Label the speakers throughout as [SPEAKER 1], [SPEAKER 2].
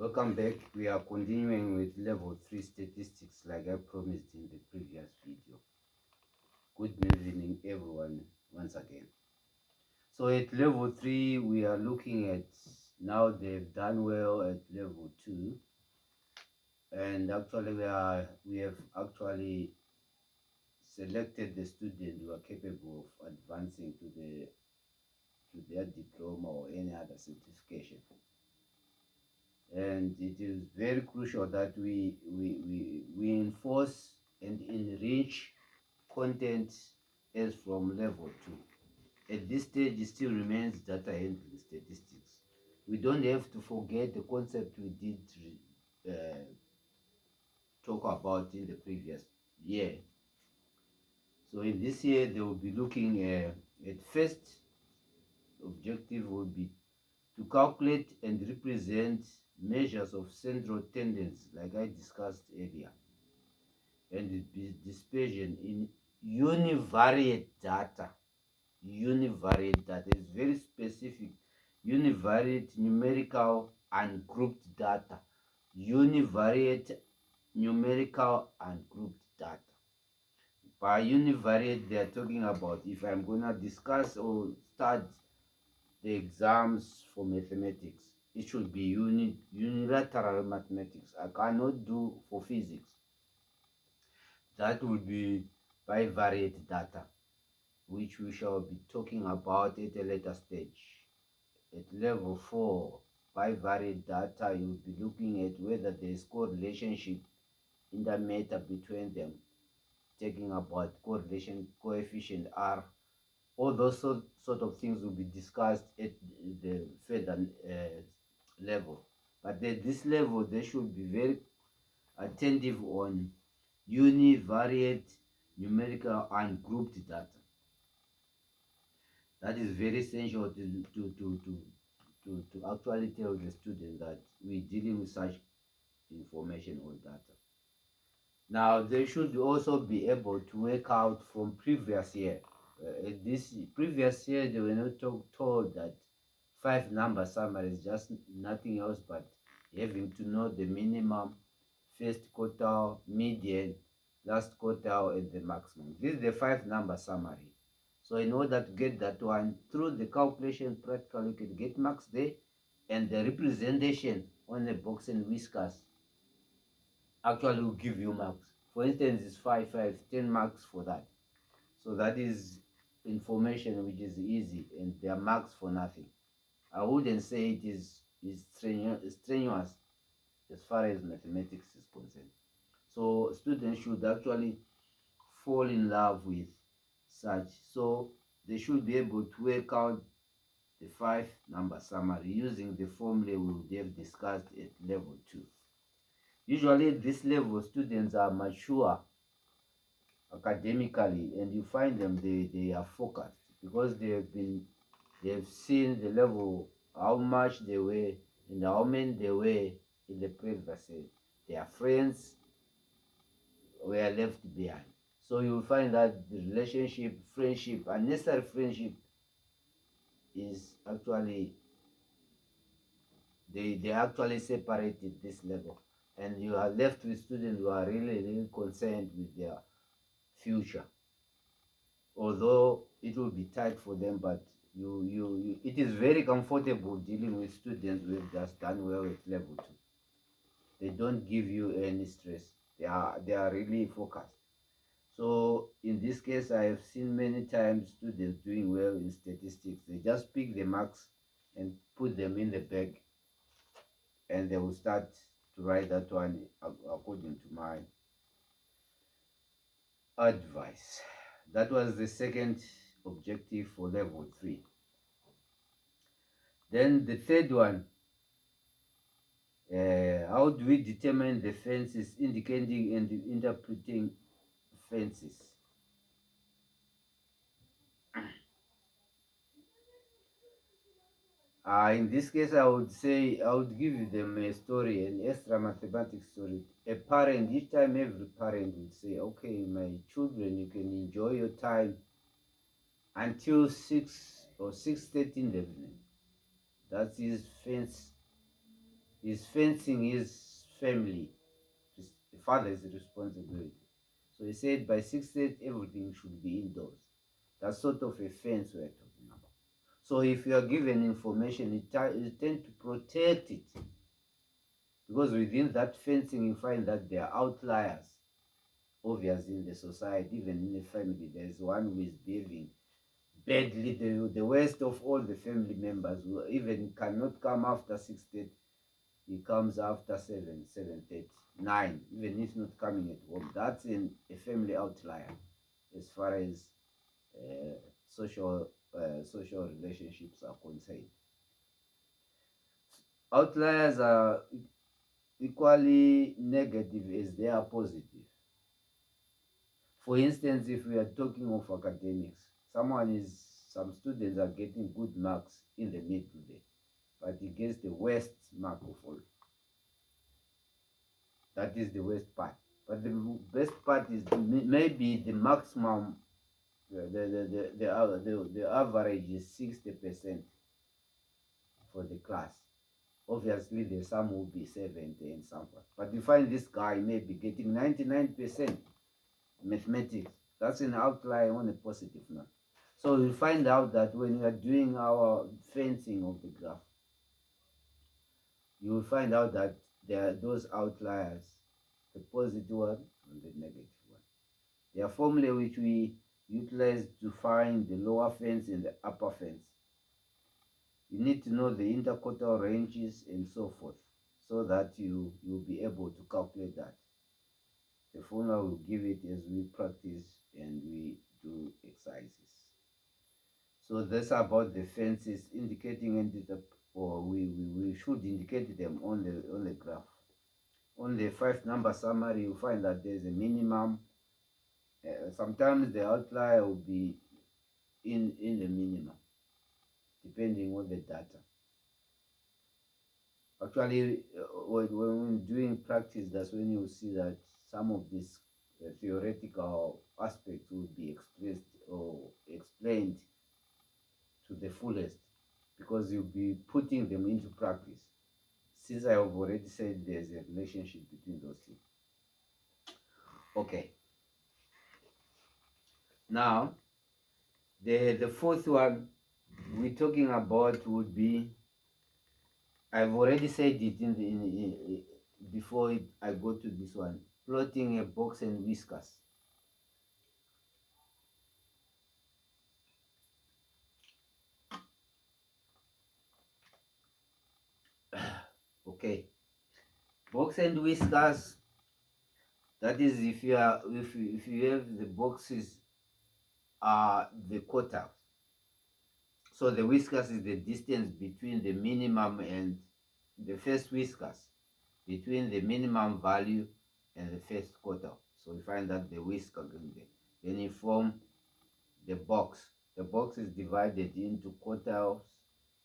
[SPEAKER 1] Welcome back. We are continuing with level 3 statistics like I promised in the previous video. Good evening everyone once again. So at level 3 we are looking at, now they've done well at level 2, and actually we have actually selected the student who are capable of advancing to their diploma or any other certification. And it is very crucial that we enforce and enrich content as from level 2. At this stage, it still remains data handling statistics. We don't have to forget the concept we did talk about in the previous year. So in this year, they will be looking at first objective will be to calculate and represent measures of central tendency, like I discussed earlier, and dispersion in univariate data. Univariate data is very specific. Univariate numerical and grouped data. Univariate numerical and grouped data. By univariate, they are talking about, if I'm going to discuss or start the exams for mathematics, it should be unilateral mathematics. I cannot do for physics. That would be bivariate data, which we shall be talking about at a later stage. At level 4, bivariate data, you'll be looking at whether there is correlationship in the matter between them, talking about correlation coefficient R. All those sort of things will be discussed at the further level. But at this level, they should be very attentive on univariate, numerical, and grouped data. That is very essential to actually tell the student that we're dealing with such information or data. Now, they should also be able to work out from previous year. This previous year, they were not told that 5 number summary is just nothing else but having to know the minimum, first quartile, median, last quartile, and the maximum. This is the 5 number summary. So in order to get that one, through the calculation practical, you can get marks there, and the representation on the box and whiskers actually will give you marks. For instance, it's 5, 5, 10 marks for that. So that is information which is easy, and there are marks for nothing. I wouldn't say it is strenuous as far as mathematics is concerned. So students should actually fall in love with such. So they should be able to work out the 5 number summary using the formula we would have discussed at level 2. Usually at this level, students are mature academically, and you find them, they are focused because they've seen the level, how much they were and how many they were in the previous year. Their friends were left behind. So you find that the relationship, friendship, unnecessary friendship is actually, they actually separated this level, and you are left with students who are really concerned with their future. Although it will be tight for them, but it is very comfortable dealing with students who have just done well at level 2. They don't give you any stress. They are really focused. So in this case, I have seen many times students doing well in statistics. They just pick the marks and put them in the bag, and they will start to write that one according to my advice. That was the second objective for level 3. Then the third one, how do we determine the fences, indicating and interpreting fences? In this case, I would give them a story, an extra mathematics story. A parent, each time every parent would say, okay, my children, you can enjoy your time until 6 or 6:30 in the evening. That is fence is fencing his family. The father's responsibility. So he said by 6:30 everything should be indoors. That's sort of a fence we're talking about. So if you are given information, you tend to protect it. Because within that fencing, you find that there are outliers, obvious in the society, even in the family. There's one who is behaving badly, the worst of all the family members, who even cannot come after 6:30. He comes after 7, 7:30, 9, even if not coming at home. That's a family outlier as far as uh, social social relationships are concerned. Outliers are equally negative as they are positive. For instance, if we are talking of academics, some students are getting good marks in the middle there, but he gets the worst mark of all. That is the worst part. But the best part is maybe the maximum, the average is 60% for the class. Obviously, there's some will be 70 and somewhat. But you find this guy maybe getting 99% mathematics. That's an outlier on a positive note. So you find out that when you are doing our fencing of the graph, you will find out that there are those outliers, the positive one and the negative one. There are formula which we utilize to find the lower fence and the upper fence. You need to know the interquartile ranges and so forth, so that you'll be able to calculate that. The formula will give it as we practice and we do exercises. So that's about the fences indicating or we should indicate them on the graph. On the 5-number summary, you find that there's a minimum. Sometimes the outlier will be in the minimum, depending on the data. Actually, when doing practice, that's when you see that some of these theoretical aspects will be expressed or explained to the fullest, because you'll be putting them into practice. Since I have already said there's a relationship between those two. Okay. Now, the fourth one we're talking about would be, I've already said it before I go to this one, plotting a box and whiskers. Okay, box and whiskers. That is if you have the boxes are the quarters. So the whiskers is the distance between the minimum and the first whiskers, between the minimum value and the first quarter. So you find that the whisker going there. Then you form the box. The box is divided into quartiles,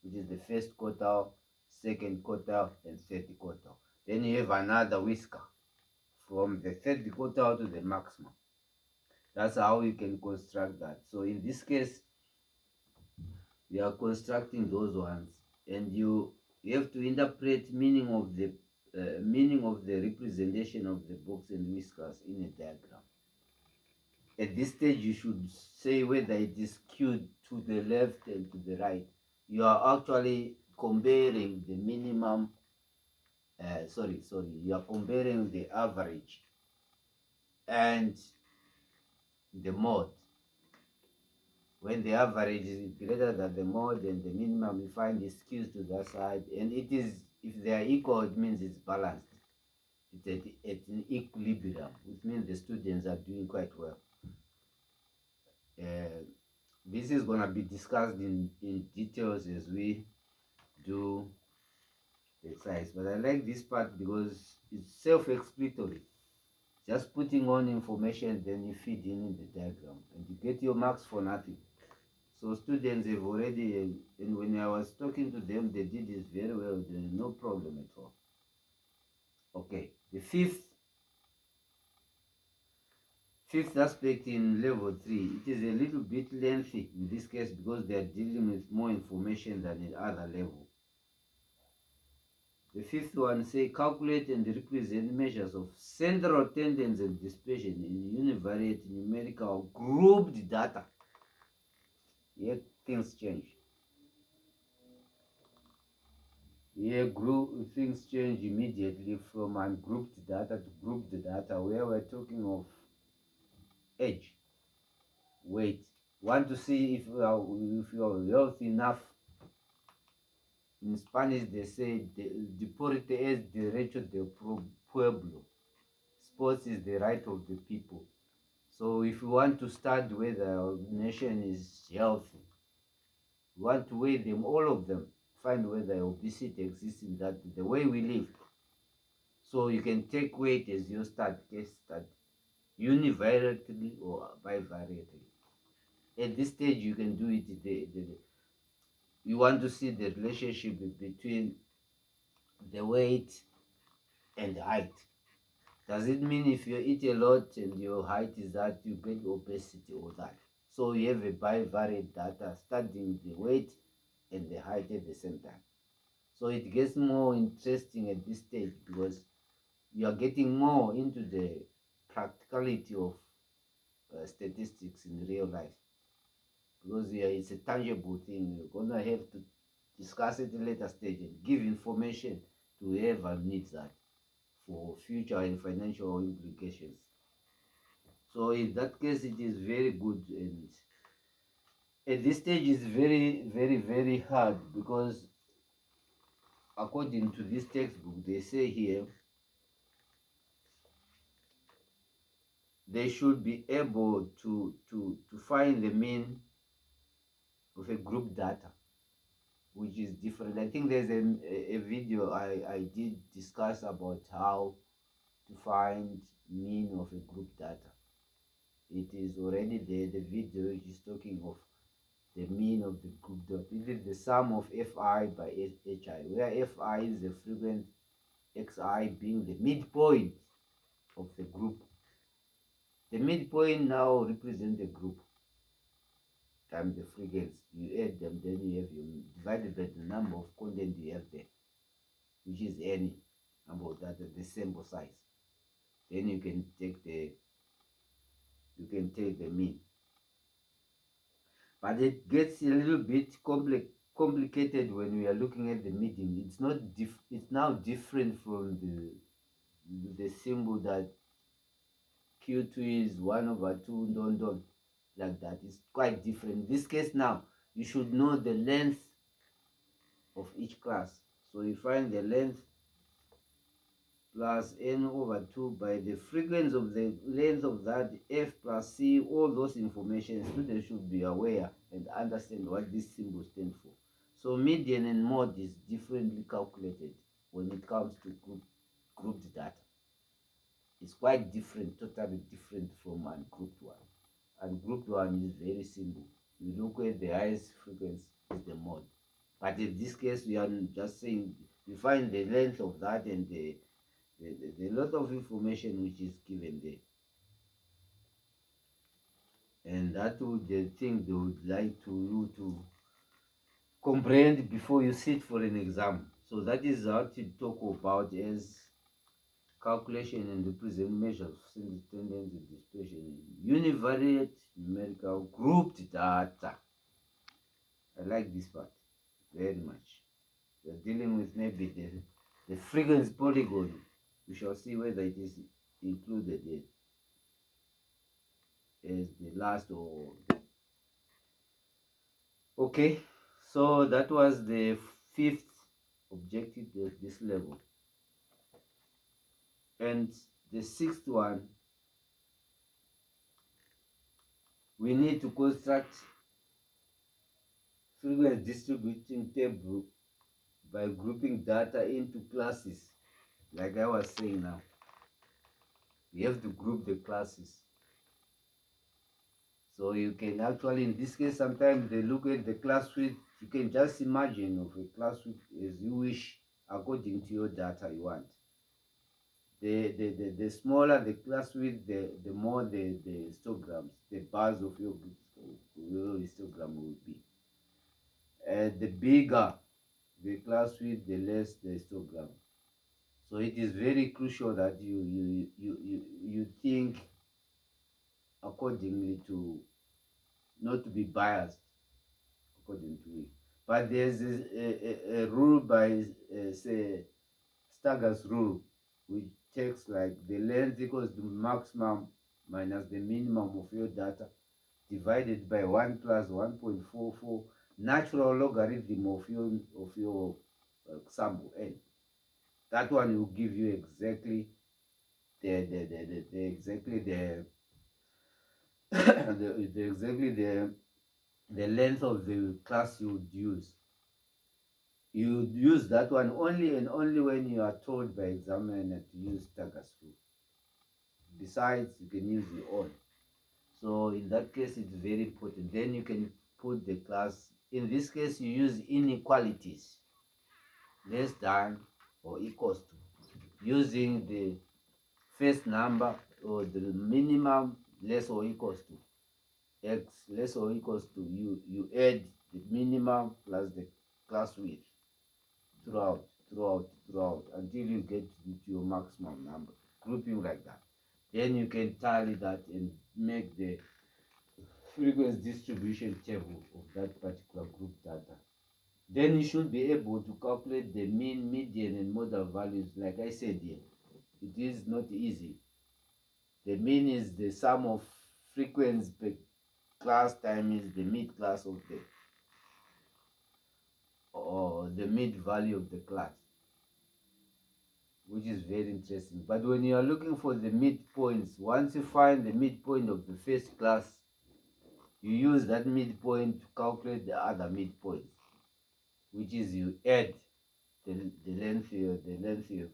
[SPEAKER 1] which is the first quartile, second quartile, and third quartile. Then you have another whisker from the third quartile to the maximum. That's how you can construct that. So in this case, we are constructing those ones, and you have to interpret meaning of the representation of the box and whiskers in a diagram. At this stage, you should say whether it is skewed to the left and to the right. You are actually comparing the minimum, you are comparing the average and the mode. When the average is greater than the mode and the minimum, you find it skews to that side. And it is, if they are equal, it means it's balanced. It's at an equilibrium, which means the students are doing quite well. This is going to be discussed in details as we do the exercise. But I like this part because it's self-explanatory. Just putting on information, then you feed in the diagram, and you get your marks for nothing. So students have already, and when I was talking to them, they did this very well. There is no problem at all. Okay, the fifth aspect in level 3, it is a little bit lengthy in this case because they are dealing with more information than in other level. The fifth one say calculate and represent measures of central tendency and dispersion in univariate numerical grouped data. Here things change. Here things change immediately from ungrouped data to grouped data, where we're talking of age, weight. Want to see if you're healthy enough. In Spanish, they say, deporte es derecho del pueblo. Sports is the right of the people. So if you want to start whether our nation is healthy, you want to weigh them, all of them, find whether obesity exists in that, the way we live. So you can take weight as your case start, univariately or bivariately. At this stage, you can do it. You want to see the relationship between the weight and height. Does it mean if you eat a lot and your height is that you get obesity or that? So you have a bivariate data studying the weight and the height at the same time. So it gets more interesting at this stage because you are getting more into the practicality of statistics in real life. Because it's a tangible thing. You're going to have to discuss it at a later stage and give information to whoever needs that for future and financial implications. So in that case, it is very good, and at this stage it's very, very, very hard because according to this textbook, they say here they should be able to find the mean of a group data, which is different. I think there's a video I did discuss about how to find mean of a group data. It is already there, the video which is talking of the mean of the group data. It is the sum of Fi by Hi, where Fi is the frequency, Xi being the midpoint of the group. The midpoint now represents the group times the frequency. You add them, then you have your divided by the number of content you have there, which is any number of data, the sample size. Then you can take the mean. But it gets a little bit complicated when we are looking at the median. It's not it's now different from the symbol that Q2 is 1/2 don like that. It's quite different. In this case now, you should know the length of each class. So you find the length plus n/2 by the frequency of the length of that f plus c. All those information, students should be aware and understand what this symbol stands for. So median and mode is differently calculated when it comes to grouped data. It's quite different, totally different from ungrouped one. Ungrouped one is very simple. You look at the highest frequency is the mode. But in this case, we are just saying you find the length of that and the lot of information which is given there. And that would the thing they would like you to comprehend before you sit for an exam. So that is what to talk about as calculation and represent measures of tendency dispersion in univariate numerical grouped data. I like this part very much. We're dealing with maybe the frequency polygon. We shall see whether it is included as the last or okay. So that was the fifth objective at this level. And the sixth one, we need to construct frequency distributing table by grouping data into classes. Like I was saying now, you have to group the classes. So you can actually, in this case, sometimes they look at the class width. You can just imagine of a class width as you wish according to your data you want. The smaller the class width, the more the histograms, the bars of your histogram will be. The bigger the class width, the less the histogram. So it is very crucial that you think accordingly, to not to be biased according to it. But there's a rule by, say, Stagger's rule, which takes like the length equals the maximum minus the minimum of your data divided by 1 plus 1.44 natural logarithm of your sample n. That one will give you exactly exactly the length of the class you would use. You use that one only and only when you are told by examiner to use Stagger's rule. Besides, you can use your own. So in that case, it's very important. Then you can put the class. In this case, you use inequalities, less than or equals to, using the first number or the minimum less or equals to x less or equals to, you add the minimum plus the class width throughout until you get to your maximum number, grouping like that. Then you can tally that and make the frequency distribution table of that particular group data. Then you should be able to calculate the mean, median, and modal values. Like I said here, it is not easy. The mean is the sum of frequency per class times the mid class of the, or the mid value of the class, which is very interesting. But when you are looking for the midpoints, once you find the midpoint of the first class, you use that midpoint to calculate the other midpoints, which is you add the length you have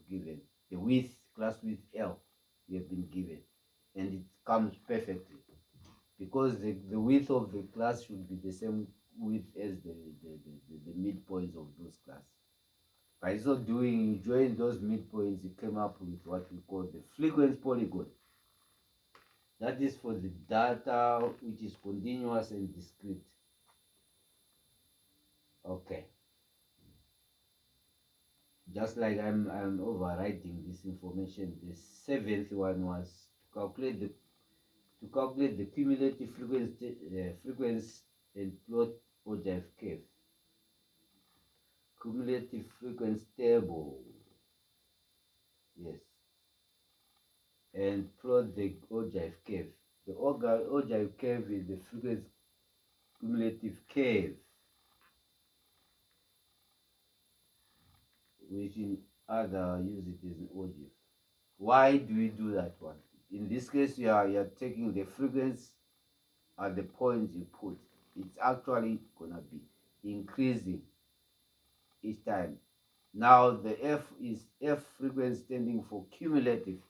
[SPEAKER 1] given, the width, class width L you have been given, and it comes perfectly, because the width of the class should be the same width as the midpoints of those classes. By so doing, you join those midpoints, you came up with what we call the frequency polygon. That is for the data which is continuous and discrete. Okay. Just like I'm overwriting this information, the seventh one was to calculate the cumulative frequency and plot ogive curve. Cumulative frequency table. Yes. And plot the ogive curve. The ogive curve is the frequency cumulative curve, which in other use it as an ogive. Why do we do that one? In this case, you're taking the frequency at the point you put. It's actually gonna be increasing each time. Now the F frequency standing for cumulative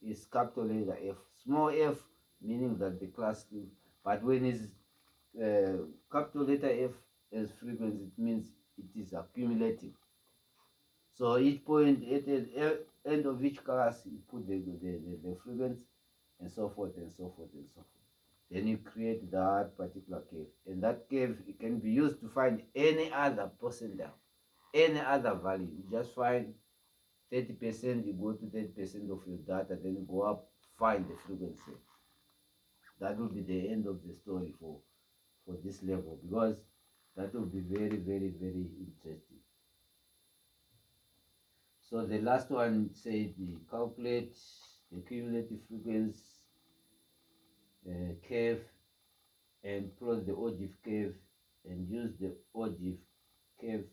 [SPEAKER 1] is capital letter F. Small f meaning that the class, but when it's capital letter F as frequency, it means it is accumulative. So each point at the end of each class, you put the frequency, and so forth and so forth and so forth. Then you create that particular curve, and that curve, it can be used to find any other percentile, any other value. You just find 30%, you go to 30% of your data, then you go up, find the frequency. That will be the end of the story for this level, because that will be very, very, very interesting. So the last one said the calculate the cumulative frequency curve and plot the ogive curve, and use the ogive curve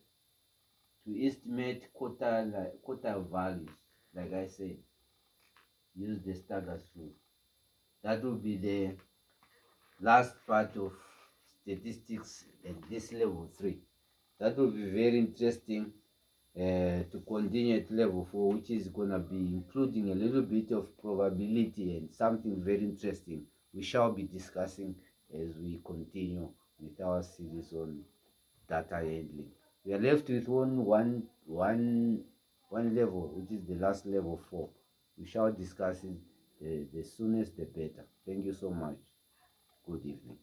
[SPEAKER 1] to estimate quartile values. Like I said, use the Stagger's rule. That will be the last part of statistics at this level 3. That will be very interesting to continue at level 4, which is going to be including a little bit of probability and something very interesting we shall be discussing as we continue with our series on data handling. We are left with one level, which is the last level 4. We shall discuss it the soonest the better. Thank you so much. Good evening.